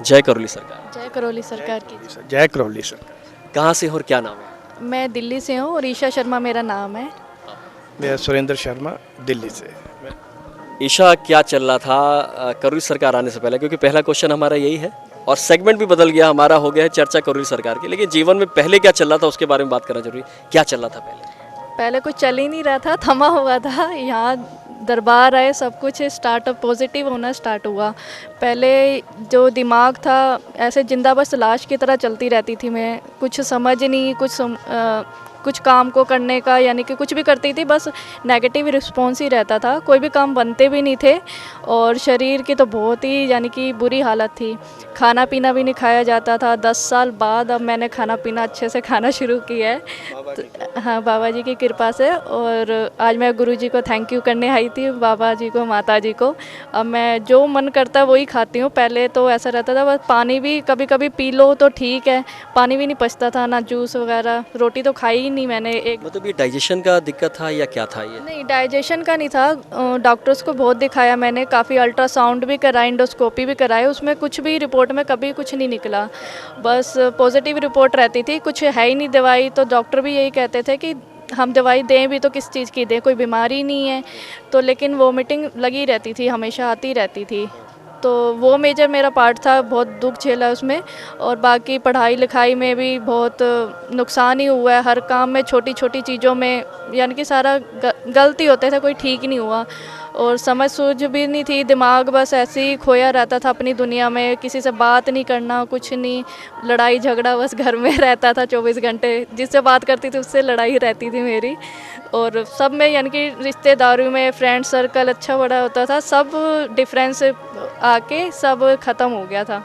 जय करौली सरकार। जय करौली सरकार की। जय करौली सरकार। कहाँ से हो और क्या नाम है? मैं दिल्ली से हूँ और ईशा शर्मा मेरा नाम है। मैं सुरेंद्र शर्मा दिल्ली से। ईशा, क्या चल रहा था करौली सरकार आने से पहले? क्योंकि पहला क्वेश्चन हमारा यही है और सेगमेंट भी बदल गया, हमारा हो गया है चर्चा करौली सरकार की, लेकिन जीवन में पहले क्या चल रहा था उसके बारे में बात करना जरूरी। क्या चल रहा था पहले? पहले कुछ चल ही नहीं रहा था, थमा हुआ था। यहाँ दरबार आए, सब कुछ स्टार्टअप पॉजिटिव होना स्टार्ट हुआ। पहले जो दिमाग था ऐसे जिंदा बस लाश की तरह चलती रहती थी मैं, कुछ समझ नहीं, कुछ काम को करने का, यानी कि कुछ भी करती थी बस नेगेटिव रिस्पॉन्स ही रहता था, कोई भी काम बनते भी नहीं थे। और शरीर की तो बहुत ही यानी कि बुरी हालत थी, खाना पीना भी नहीं खाया जाता था। 10 साल बाद अब मैंने खाना पीना अच्छे से खाना शुरू किया है। तो हाँ, बाबा जी की कृपा से। और आज मैं गुरु जी को थैंक यू करने आई थी, बाबा जी को, माता जी को। अब मैं जो मन करता है वही खाती हूँ। पहले तो ऐसा रहता था, बस पानी भी कभी कभी पी लो तो ठीक है, पानी भी नहीं पचता था, ना जूस वगैरह, रोटी तो खाई ही नहीं मैंने एक। मतलब ये डाइजेशन का दिक्कत था या क्या था ये? नहीं, डाइजेशन का नहीं था। डॉक्टर्स को बहुत दिखाया मैंने, काफ़ी अल्ट्रासाउंड भी कराया, इंडोस्कोपी भी कराई, उसमें कुछ भी रिपोर्ट में कभी कुछ नहीं निकला। बस पॉजिटिव रिपोर्ट रहती थी, कुछ है ही नहीं दवाई। तो डॉक्टर भी यही कहते थे कि हम दवाई दें भी तो किस चीज़ की दें, कोई बीमारी नहीं है। तो लेकिन वोमिटिंग लगी रहती थी, हमेशा आती रहती थी। तो वो मेजर मेरा पार्ट था, बहुत दुख झेला उसमें। और बाकी पढ़ाई लिखाई में भी बहुत नुकसान ही हुआ है, हर काम में, छोटी छोटी चीज़ों में, यानी कि सारा गलती होते थे, कोई ठीक नहीं हुआ। और समझ सूझ भी नहीं थी, दिमाग बस ऐसे ही खोया रहता था अपनी दुनिया में, किसी से बात नहीं करना, कुछ नहीं, लड़ाई झगड़ा बस घर में रहता था 24 घंटे। जिससे बात करती थी उससे लड़ाई रहती थी मेरी। और सब में यानी कि रिश्तेदारों में फ्रेंड सर्कल अच्छा बड़ा होता था, सब डिफरेंस आके सब ख़त्म हो गया था।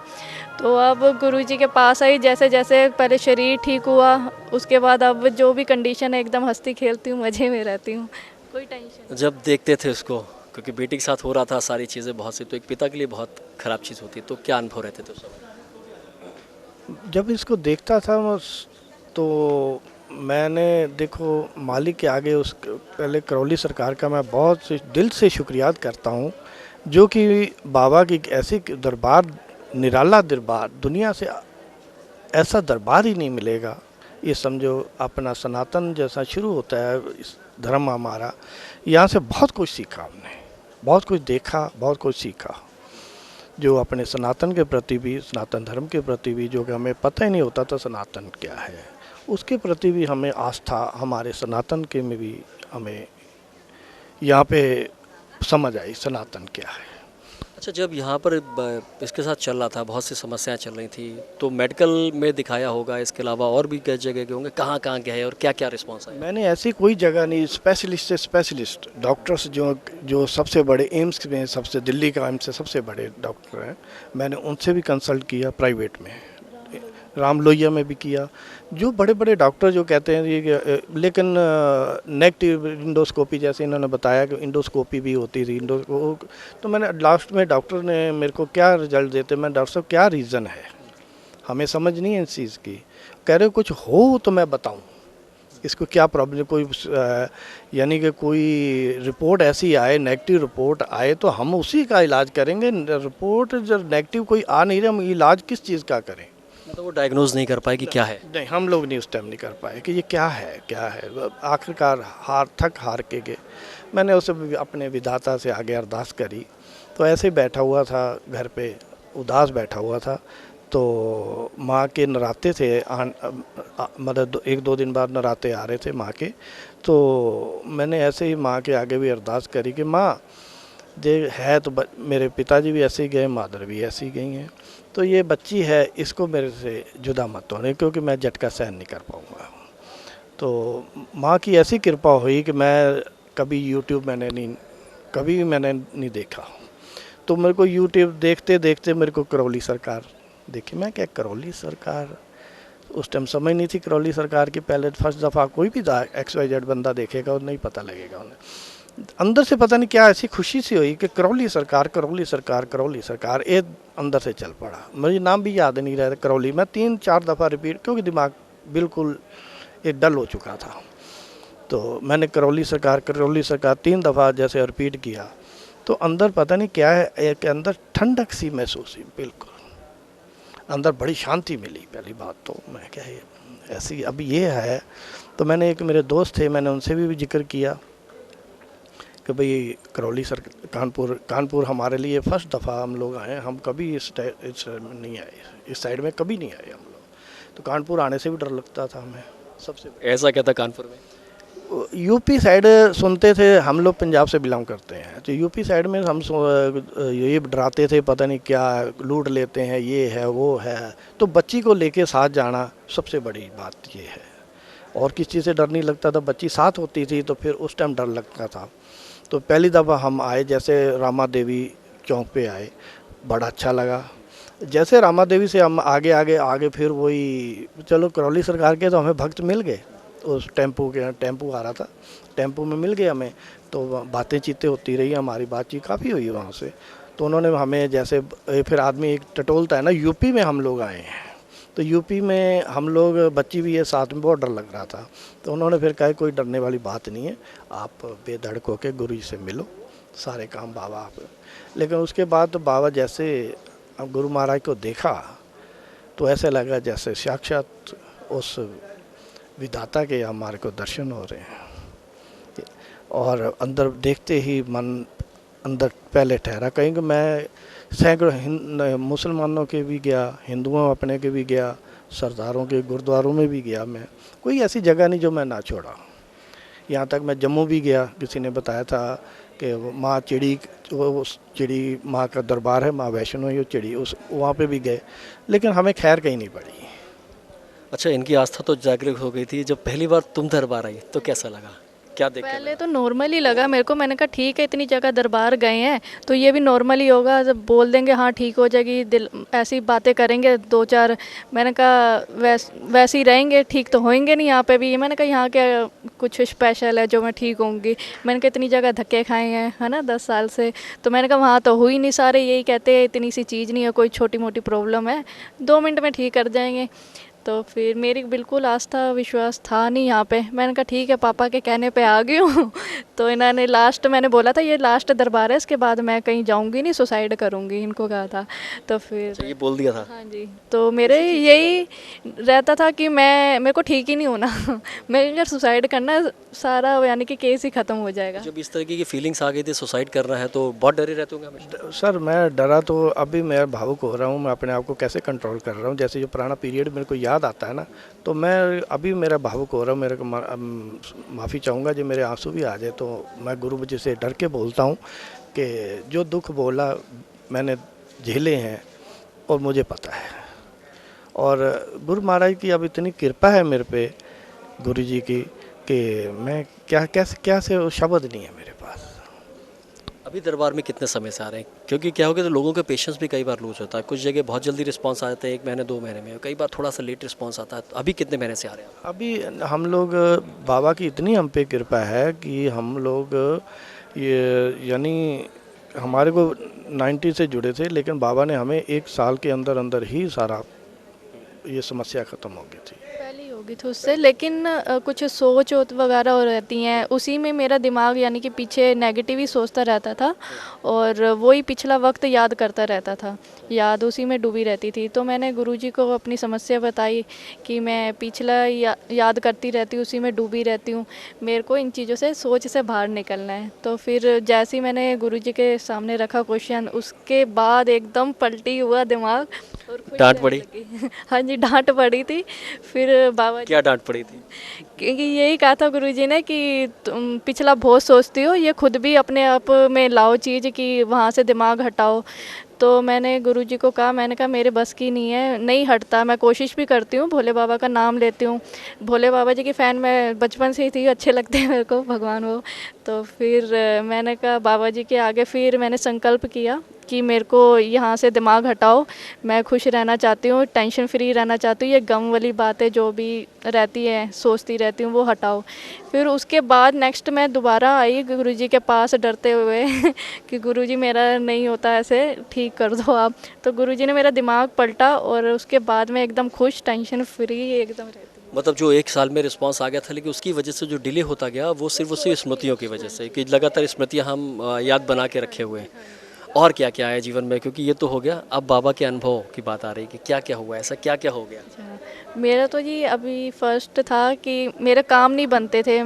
तो अब गुरुजी के पास आई, जैसे जैसे पहले शरीर ठीक हुआ, उसके बाद अब जो भी कंडीशन है एकदम हंसती खेलती हूँ, मज़े में रहती हूँ, कोई टेंशन। जब देखते थे उसको, क्योंकि बेटी के साथ हो रहा था सारी चीज़ें बहुत सी, तो एक पिता के लिए बहुत खराब चीज़ होती है, तो क्या अनुभव रहते थे उस समय? जब इसको देखता था तो मैंने देखो मालिक के आगे उस पहले करौली सरकार का मैं बहुत दिल से शुक्रिया करता हूँ, जो कि बाबा की ऐसी दरबार, निराला दरबार, दुनिया से ऐसा दरबार ही नहीं मिलेगा। ये समझो अपना सनातन जैसा शुरू होता है इस धर्म हमारा, यहाँ से बहुत कुछ सीखा हमने, बहुत कुछ देखा, बहुत कुछ सीखा, जो अपने सनातन के प्रति भी, सनातन धर्म के प्रति भी, जो कि हमें पता ही नहीं होता था सनातन क्या है, उसके प्रति भी हमें आस्था, हमारे सनातन के में भी हमें यहाँ पे समझ आई सनातन क्या है। अच्छा, जब यहाँ पर इसके साथ चल रहा था, बहुत सी समस्याएं चल रही थी, तो मेडिकल में दिखाया होगा, इसके अलावा और भी कई जगह गए होंगे, कहाँ कहाँ गए और क्या क्या रिस्पॉन्स आया? मैंने ऐसी कोई जगह नहीं, स्पेशलिस्ट से स्पेशलिस्ट डॉक्टर्स जो सबसे बड़े एम्स में, सबसे दिल्ली का एम्स से सबसे बड़े डॉक्टर हैं, मैंने उनसे भी कंसल्ट किया, प्राइवेट में, राम लोहिया में भी किया, जो बड़े बड़े डॉक्टर जो कहते हैं ये, लेकिन नेगेटिव इंडोस्कोपी, जैसे इन्होंने बताया कि इंडोस्कोपी भी होती थी, तो मैंने लास्ट में डॉक्टर ने मेरे को क्या रिजल्ट देते, मैं डॉक्टर साहब क्या रीज़न है, हमें समझ नहीं है इस चीज़ की, कह रहे कुछ हो तो मैं बताऊं इसको क्या प्रॉब्लम, कोई यानी कि कोई रिपोर्ट ऐसी आए, नेगेटिव रिपोर्ट आए तो हम उसी का इलाज करेंगे, रिपोर्ट जब नेगेटिव कोई आ नहीं रहा, हम इलाज किस चीज़ का करें। मतलब वो डायग्नोज नहीं कर पाए कि क्या है? नहीं, हम लोग नहीं उस टाइम नहीं कर पाए कि ये क्या है क्या है। आखिरकार हार के गए। मैंने उसे अपने विधाता से आगे अरदास करी, तो ऐसे ही बैठा हुआ था घर पे, उदास बैठा हुआ था, तो माँ के नराते थे, मतलब 1-2 दिन बाद नराते आ रहे थे माँ के, तो मैंने ऐसे ही माँ के आगे भी अरदास करी कि माँ जे है तो मेरे पिताजी भी ऐसे ही गए, मादर भी ऐसी ही गई हैं, तो ये बच्ची है, इसको मेरे से जुदा मत होने, क्योंकि मैं झटका सहन नहीं कर पाऊँगा। तो माँ की ऐसी कृपा हुई कि मैं कभी यूट्यूब मैंने नहीं देखा, तो मेरे को यूट्यूब देखते देखते मेरे को करौली सरकार देखी। मैं क्या करौली सरकार, उस टाइम समझ नहीं थी करौली सरकार की, पहले फर्स्ट दफ़ा कोई भी XYZ बंदा देखेगा और नहीं पता लगेगा उन्हें, अंदर से पता नहीं क्या ऐसी खुशी सी हुई कि करौली सरकार करौली सरकार करौली सरकार, ये अंदर से चल पड़ा। मुझे नाम भी याद नहीं रहा करौली, मैं 3-4 दफ़ा रिपीट, क्योंकि दिमाग बिल्कुल ये डल हो चुका था, तो मैंने करौली सरकार 3 दफ़ा जैसे रिपीट किया, तो अंदर पता नहीं क्या है, एक अंदर ठंडक सी महसूस हुई बिल्कुल। अंदर बड़ी शांति मिली। पहली बात तो मैं क्या है ऐसी अब ये है, तो मैंने एक मेरे दोस्त थे, मैंने उनसे भी जिक्र किया कि भाई करौली सर कानपुर हमारे लिए फर्स्ट दफ़ा हम लोग आए, हम कभी इस नहीं आए, इस साइड में कभी नहीं आए हम लोग, तो कानपुर आने से भी डर लगता था हमें सबसे। ऐसा क्या था कानपुर में? यूपी साइड सुनते थे, हम लोग पंजाब से बिलोंग करते हैं, तो यूपी साइड में हम ये डराते थे पता नहीं क्या लूट लेते हैं, ये है वो है, तो बच्ची को लेके साथ जाना सबसे बड़ी बात ये है। और किस चीज़ से डर नहीं लगता था, बच्ची साथ होती थी तो फिर उस टाइम डर लगता था। तो पहली दफ़ा हम आए, जैसे रामा देवी चौक पे आए, बड़ा अच्छा लगा। जैसे रामा देवी से हम आगे फिर वही चलो करौली सरकार के तो हमें भक्त मिल गए, उस टेम्पू आ रहा था, टेम्पू में मिल गए हमें, तो बातें चीतें होती रही, हमारी बातचीत काफ़ी हुई वहाँ से। तो उन्होंने हमें जैसे फिर आदमी एक टटोलता है ना, यूपी में हम लोग आए हैं, तो यूपी में हम लोग बच्ची भी है साथ में, बहुत डर लग रहा था, तो उन्होंने फिर कहा कोई डरने वाली बात नहीं है, आप बेधड़क होकर गुरु जी से मिलो, सारे काम बाबा आप। लेकिन उसके बाद तो बाबा जैसे गुरु महाराज को देखा तो ऐसे लगा जैसे साक्षात उस विधाता के हमारे को दर्शन हो रहे हैं। और अंदर देखते ही मन अंदर पहले ठहरा, कहीं कि मैं सैकड़ों मुसलमानों के भी गया, हिंदुओं अपने के भी गया, सरदारों के गुरुद्वारों में भी गया, मैं कोई ऐसी जगह नहीं जो मैं ना छोड़ा। यहाँ तक मैं जम्मू भी गया, किसी ने बताया था कि माँ चिड़ी, वो चिड़ी माँ का दरबार है, माँ वैष्णो ही चिड़ी, उस वहाँ पे भी गए, लेकिन हमें खैर कहीं नहीं पड़ी। अच्छा, इनकी आस्था तो जागृत हो गई थी। जब पहली बार तुम दरबार आई तो कैसा लगा, क्या देख के? पहले तो नॉर्मल ही लगा मेरे को, मैंने कहा ठीक है इतनी जगह दरबार गए हैं तो ये भी नॉर्मल ही होगा, जब बोल देंगे हाँ ठीक हो जाएगी, दिल ऐसी बातें करेंगे दो चार, मैंने कहा वैसे ही रहेंगे, ठीक तो होंगे नहीं यहाँ पे भी। मैंने कहा यहाँ क्या कुछ स्पेशल है जो मैं ठीक होंगी, मैंने कहा इतनी जगह धक्के खाए हैं है ना 10 साल से, तो मैंने कहा वहाँ तो हुई नहीं, सारे यही कहते हैं इतनी सी चीज़ नहीं है, कोई छोटी मोटी प्रॉब्लम है 2 मिनट में ठीक कर जाएंगे। तो फिर मेरी बिल्कुल आस्था विश्वास था नहीं यहाँ पे, मैंने कहा ठीक है पापा के कहने पे आ गई हूँ। तो इन्होंने लास्ट, मैंने बोला था ये लास्ट दरबार है, इसके बाद मैं कहीं जाऊँगी नहीं, सुसाइड करूँगी, इनको कहा था। तो फिर ये बोल दिया था? हाँ जी, तो मेरे यही रहता था कि मेरे को ठीक ही नहीं होना मैं अगर सुसाइड करना सारा यानी कि केस ही ख़त्म हो जाएगा। जब इस तरीके की फीलिंग्स आ गई थी सुसाइड करना है तो बहुत डरे रहते होंगे हमेशा? सर मैं डरा तो अभी मैं भावुक हो रहा हूँ, मैं अपने आप को कैसे कंट्रोल कर रहा हूँ, जैसे जो पुराना पीरियड मेरे को याद आता है ना, तो मैं अभी मेरा भावुक हो रहा हूँ, मेरे को माफ़ी चाहूँगा जो मेरे आंसू भी आ जाए, तो मैं गुरु जी से डर के बोलता हूँ कि जो दुख बोला मैंने झेले हैं और मुझे पता है, और गुरु महाराज की अब इतनी कृपा है मेरे पे, गुरु जी की, कि मैं क्या से शब्द नहीं है मेरे पास। अभी दरबार में कितने समय से आ रहे हैं? क्योंकि क्या हो गया तो लोगों का पेशेंस भी कई बार लूज होता है, कुछ जगह बहुत जल्दी रिस्पांस आ जाता है 1 महीने 2 महीने में, कई बार थोड़ा सा लेट रिस्पांस आता है। तो अभी कितने महीने से आ रहे हैं? अभी हम लोग बाबा की इतनी हम पे कृपा है कि हम लोग ये यानी हमारे को 90 से जुड़े थे, लेकिन बाबा ने हमें 1 साल के अंदर अंदर ही सारा ये समस्या ख़त्म हो गई थी। पहले ही होगी थी उससे, लेकिन कुछ सोच वगैरह हो रहती हैं, उसी में मेरा दिमाग यानी कि पीछे नेगेटिव ही सोचता रहता था, और वही पिछला वक्त याद करता रहता था, याद उसी में डूबी रहती थी। तो मैंने गुरुजी को अपनी समस्या बताई कि मैं पिछला याद करती रहती हूँ, उसी में डूबी रहती हूँ, मेरे को इन चीज़ों से सोच से बाहर निकलना है। तो फिर जैसे ही मैंने गुरुजी के सामने रखा क्वेश्चन, उसके बाद एकदम पलटी हुआ दिमाग और खुश डांट रहने पड़ी? लगी। हाँ जी, डांट पड़ी थी। फिर बाबा क्या डांट पड़ी थी? क्योंकि यही कहा था गुरुजी ने कि तुम पिछला बहुत सोचती हो, ये खुद भी अपने आप में लाओ चीज़ कि वहाँ से दिमाग हटाओ। तो मैंने गुरुजी को कहा, मैंने कहा मेरे बस की नहीं है, नहीं हटता, मैं कोशिश भी करती हूँ, भोले बाबा का नाम लेती हूँ, भोले बाबा जी की फ़ैन मैं बचपन से ही थी, अच्छे लगते हैं मेरे को भगवान वो। तो फिर मैंने कहा बाबा जी के आगे फिर मैंने संकल्प किया कि मेरे को यहाँ से दिमाग हटाओ, मैं खुश रहना चाहती हूँ, टेंशन फ्री रहना चाहती हूँ, ये गम वाली बातें जो भी रहती है सोचती रहती हूँ वो हटाओ। फिर उसके बाद नेक्स्ट मैं दोबारा आई गुरुजी के पास डरते हुए कि गुरुजी मेरा नहीं होता ऐसे, ठीक कर दो आप। तो गुरुजी ने मेरा दिमाग पलटा और उसके बाद मैं एकदम खुश, टेंशन फ्री एकदम रहती हूँ। मतलब जो 1 साल में रिस्पांस आ गया था, लेकिन उसकी वजह से जो डिले होता गया वो सिर्फ उसी स्मृतियों की वजह से, कि लगातार स्मृतियाँ हम याद बना के रखे हुए हैं। और क्या क्या है जीवन में, क्योंकि ये तो हो गया, अब बाबा के अनुभव की बात आ रही है कि क्या क्या हुआ, ऐसा क्या क्या हो गया। मेरा तो जी अभी फर्स्ट था कि मेरे काम नहीं बनते थे,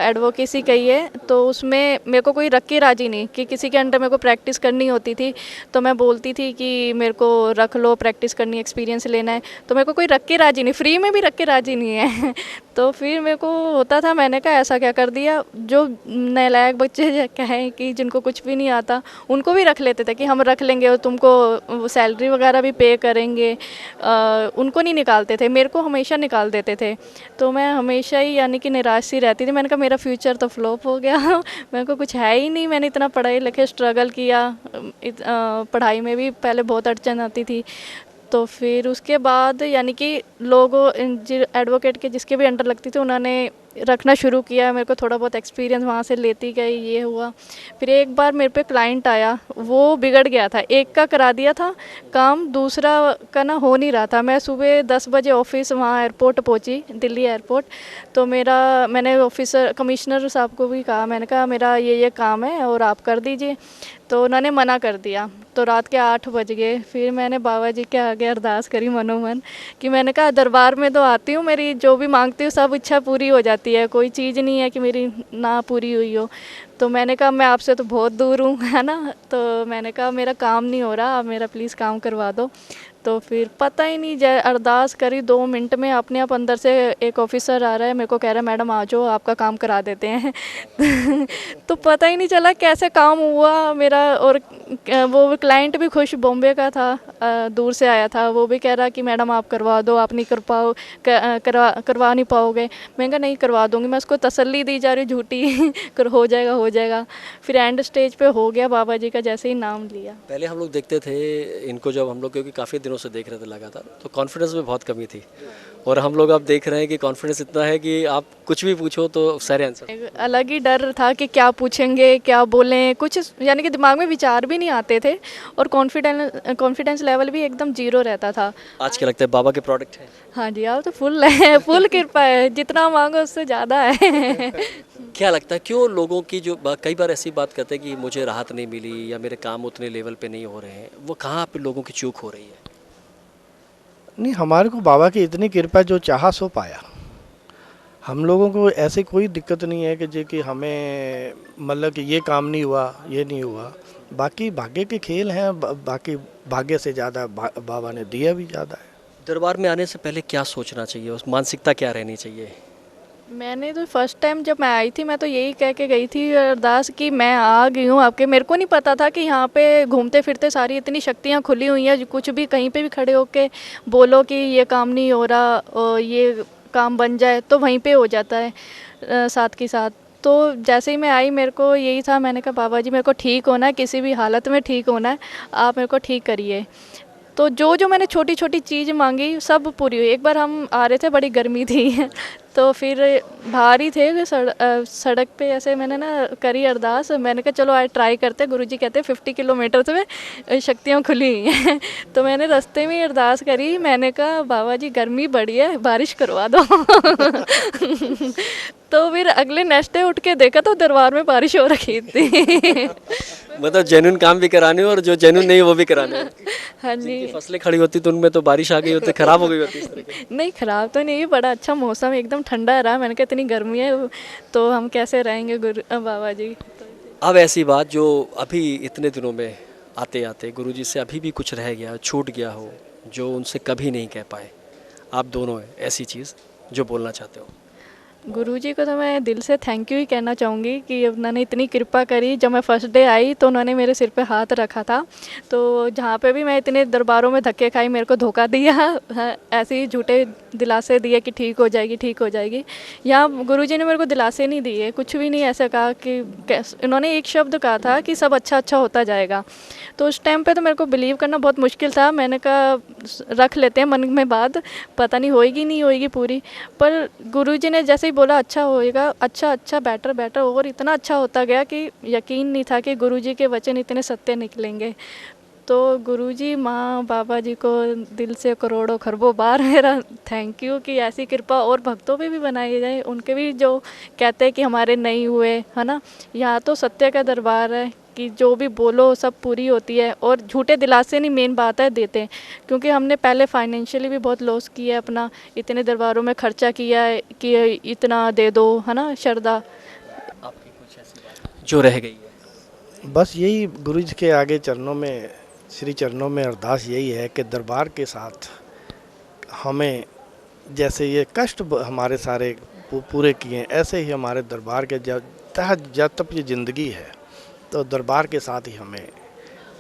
एडवोकेसी कही है तो उसमें मेरे को कोई रख के राजी नहीं, कि किसी के अंडर मेरे को प्रैक्टिस करनी होती थी तो मैं बोलती थी कि मेरे को रख लो, प्रैक्टिस करनी, एक्सपीरियंस लेना है, तो मेरे को कोई रख के राजी नहीं, फ्री में भी रख के राजी नहीं है तो फिर मेरे को होता था, मैंने कहा ऐसा क्या कर दिया, जो नालायक बच्चे कहें कि जिनको कुछ भी नहीं आता उनको भी रख लेते थे कि हम रख लेंगे और तुमको सैलरी वगैरह भी पे करेंगे, उनको नहीं निकालते थे, मेरे को हमेशा निकाल देते थे। तो मैं हमेशा ही यानी कि निराश सी रहती थी, मैंने कहा मेरा फ्यूचर तो फ्लॉप हो गया मेरे को कुछ है ही नहीं, मैंने इतना पढ़ाई लिखे स्ट्रगल किया, पढ़ाई में भी पहले बहुत अड़चन आती थी। तो फिर उसके बाद यानी कि लोगों एडवोकेट के जिसके भी अंडर लगती थी उन्होंने रखना शुरू किया, मेरे को थोड़ा बहुत एक्सपीरियंस वहाँ से लेती गई, ये हुआ। फिर एक बार मेरे पे क्लाइंट आया, वो बिगड़ गया था, एक का करा दिया था काम, दूसरा का ना हो नहीं रहा था। मैं सुबह 10 बजे ऑफिस वहाँ एयरपोर्ट पहुँची, दिल्ली एयरपोर्ट, तो मैंने ऑफिसर कमिश्नर साहब को भी कहा, मैंने कहा मेरा ये काम है और आप कर दीजिए, तो उन्होंने मना कर दिया। तो रात के 8 बज गए, फिर मैंने बाबा जी के आगे अरदास करी मनोमन कि मैंने कहा दरबार में तो आती हूँ, मेरी जो भी मांगती हूँ सब इच्छा पूरी हो जाती है, कोई चीज़ नहीं है कि मेरी ना पूरी हुई हो। तो मैंने कहा मैं आपसे तो बहुत दूर हूँ, है ना, तो मैंने कहा मेरा काम नहीं हो रहा, आप मेरा प्लीज़ काम करवा दो। तो फिर पता ही नहीं, जय अरदास करी 2 मिनट में अपने आप अंदर से एक ऑफिसर आ रहा है, मेरे को कह रहा है मैडम आ जाओ आपका काम करा देते हैं तो पता ही नहीं चला कैसे काम हुआ मेरा। और वो क्लाइंट भी खुश, बॉम्बे का था, दूर से आया था, वो भी कह रहा कि मैडम आप करवा दो, आप नहीं करवा नहीं पाओगे। मैंने कहा नहीं करवा दूंगी, मैं उसको तसल्ली दी जा रही झूठी कर हो जाएगा हो जाएगा। फिर एंड स्टेज पे हो गया, बाबा जी का जैसे ही नाम लिया। पहले हम लोग देखते थे इनको, जब हम लोग क्योंकि काफ़ी दिनों से देख रहे थे लगातार, तो कॉन्फिडेंस में बहुत कमी थी, और हम लोग अब देख रहे हैं कि कॉन्फिडेंस इतना है कि आप कुछ भी पूछो तो सारे आंसर। एक अलग ही डर था कि क्या पूछेंगे, क्या बोलें, कुछ यानी कि दिमाग में विचार भी नहीं आते थे, और कॉन्फिडेंस लेवल भी एकदम जीरो रहता था। आज क्या लगता है बाबा के प्रोडक्ट है? हाँ जी, आप तो फुल है, फुल कृपा है, जितना मांगो उससे ज़्यादा है क्या लगता है क्यों लोगों की जो कई बार ऐसी बात करते हैं कि मुझे राहत नहीं मिली या मेरे काम उतने लेवल पे नहीं हो रहे हैं, वो कहाँ पे लोगों की चूक हो रही है? नहीं, हमारे को बाबा की इतनी कृपा, जो चाहा सो पाया। हम लोगों को ऐसी कोई दिक्कत नहीं है कि हमें मतलब कि ये काम नहीं हुआ, ये नहीं हुआ। बाकी भाग्य के खेल हैं, बाकी भाग्य से ज़्यादा बाबा ने दिया भी ज़्यादा है। दरबार में आने से पहले क्या सोचना चाहिए, उस मानसिकता क्या रहनी चाहिए? मैंने तो फर्स्ट टाइम जब मैं आई थी, मैं तो यही कह के गई थी अरदास कि मैं आ गई हूँ आपके। मेरे को नहीं पता था कि यहाँ पे घूमते फिरते सारी इतनी शक्तियाँ खुली हुई हैं, कुछ भी कहीं पे भी खड़े होके बोलो कि ये काम नहीं हो रहा और ये काम बन जाए तो वहीं पे हो जाता है साथ के साथ। तो जैसे ही मैं आई, मेरे को यही था, मैंने कहा बाबा जी मेरे को ठीक होना है, किसी भी हालत में ठीक होना है, आप मेरे को ठीक करिए। तो जो जो मैंने छोटी छोटी चीज़ मांगी सब पूरी हुई। एक बार हम आ रहे थे, बड़ी गर्मी थी तो फिर बाहर ही थे सड़क पे, ऐसे मैंने ना करी अरदास, मैंने कहा चलो आज ट्राई करते, गुरुजी कहते 50 किलोमीटर में शक्तियाँ खुली हुई हैं तो मैंने रास्ते में अरदास करी, मैंने कहा बाबा जी गर्मी बढ़ी है, बारिश करवा दो तो फिर अगले नेक्स्ट डे उठ के देखा तो दरबार में बारिश हो रखी थी मतलब जेन्युइन काम भी कराने और जो जेन्युइन नहीं वो भी कराने। हाँ जी, जिनकी फसलें खड़ी होती तो उनमें तो बारिश आ गई होती, खराब हो गई होती इस तरह की। नहीं खराब तो नहीं, बड़ा अच्छा मौसम, एकदम ठंडा रहा। मैंने कहा इतनी गर्मी है तो हम कैसे रहेंगे बाबा जी। अब ऐसी बात जो अभी इतने दिनों में आते आते गुरुजी से अभी भी कुछ रह गया, छूट गया हो, जो उनसे कभी नहीं कह पाए, आप दोनों है ऐसी चीज़ जो बोलना चाहते हो? गुरुजी को तो मैं दिल से थैंक यू ही कहना चाहूँगी कि उन्होंने इतनी कृपा करी। जब मैं फर्स्ट डे आई तो उन्होंने मेरे सिर पे हाथ रखा था, तो जहाँ पे भी मैं इतने दरबारों में धक्के खाई, मेरे को धोखा दिया, ऐसे ही झूठे दिलासे दिए कि ठीक हो जाएगी ठीक हो जाएगी। यहाँ गुरुजी ने मेरे को दिलासे नहीं दिए, कुछ भी नहीं ऐसा कहा कि उन्होंने एक शब्द कहा था कि सब अच्छा अच्छा होता जाएगा। तो उस टाइम पे तो मेरे को बिलीव करना बहुत मुश्किल था। मैंने कहा रख लेते हैं मन में बात, पता नहीं होएगी नहीं होएगी पूरी, पर गुरुजी ने जैसे बोला अच्छा होएगा, अच्छा अच्छा बेटर बेटर, और इतना अच्छा होता गया कि यकीन नहीं था कि गुरुजी के वचन इतने सत्य निकलेंगे। तो गुरुजी, माँ, बाबा जी को दिल से करोड़ों खरबों बार मेरा थैंक यू कि ऐसी कृपा और भक्तों पे भी बनाई जाए, उनके भी जो कहते हैं कि हमारे नहीं हुए, है ना। यहाँ तो सत्य का दरबार है, कि जो भी बोलो सब पूरी होती है, और झूठे दिलासे नहीं मेन बात है देते हैं, क्योंकि हमने पहले फाइनेंशियली भी बहुत लॉस किया है अपना, इतने दरबारों में खर्चा किया है कि इतना दे दो, है ना श्रद्धा। आपकी कुछ ऐसी बात जो रह गई है? बस यही गुरु जी के आगे चरणों में, श्री चरणों में अरदास यही है कि दरबार के साथ हमें जैसे ये कष्ट हमारे सारे पूरे किए हैं, ऐसे ही हमारे दरबार के जब तक ये ज़िंदगी है तो दरबार के साथ ही हमें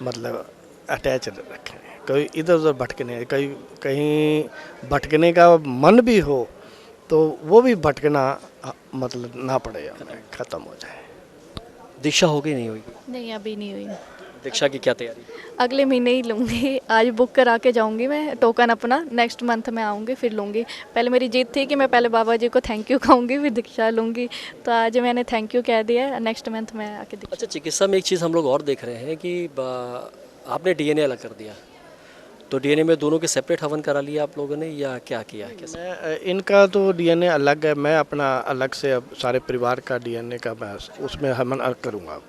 मतलब अटैच रखें। कहीं इधर उधर भटकने, कहीं भटकने का मन भी हो तो वो भी भटकना मतलब ना पड़े, हमें ख़त्म हो जाए। दीक्षा हो गई नहीं होगी? नहीं अभी नहीं हुई, दीक्षा की क्या तैयारी? अगले महीने ही लूँगी। आज बुक करा के जाऊँगी मैं टोकन अपना, नेक्स्ट मंथ में आऊँगी फिर लूँगी। पहले मेरी जिद थी कि मैं पहले बाबा जी को थैंक यू कहूँगी फिर दीक्षा लूँगी, तो आज मैंने थैंक यू कह दिया है, नेक्स्ट मंथ में आके दीक्षा। अच्छा, चिकित्सा में एक चीज़ हम लोग और देख रहे हैं कि आपने डीएनए अलग कर दिया, तो डीएनए में दोनों के सेपरेट हवन करा लिया आप लोगों ने या क्या किया है, कैसे? मैं इनका तो डीएनए अलग है, मैं अपना अलग से अब सारे परिवार का डीएनए का मैं उसमें हवन अलग करूँगा।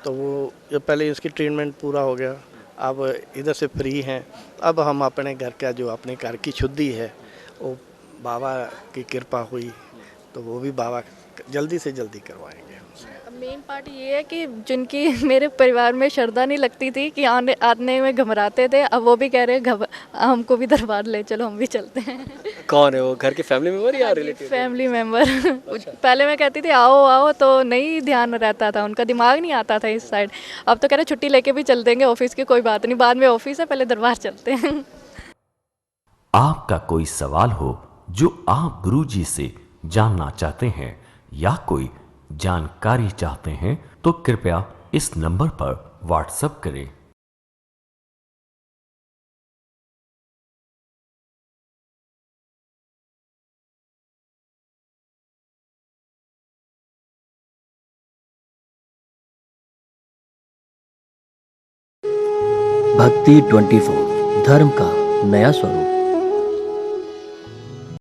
तो वो ये पहले इसकी ट्रीटमेंट पूरा हो गया, अब इधर से फ्री हैं। अब हम अपने घर का जो अपने घर की शुद्धि है वो बाबा की कृपा हुई तो वो भी बाबा जल्दी से जल्दी करवाएंगे। मेन पार्ट ये है कि जिनकी मेरे परिवार में श्रद्धा नहीं लगती थी कि आने में घबराते थे, अब वो भी कह रहे हैं हमको भी दरबार ले चलो, हम भी चलते हैं। कौन है वो, घर के फैमिली मेंबर या रिलेटिव? Family member. पहले मैं कहती थी आओ आओ तो नहीं ध्यान रहता था, उनका दिमाग नहीं आता था इस साइड। अब तो कह रहे छुट्टी लेके भी चल देंगे ऑफिस की, कोई बात नहीं, बाद में ऑफिस है, पहले दरबार चलते हैं। आपका कोई सवाल हो जो आप गुरुजी से जानना चाहते हैं या कोई जानकारी चाहते हैं तो कृपया इस नंबर पर व्हाट्सएप करें। भक्ति 24 धर्म का नया स्वरूप।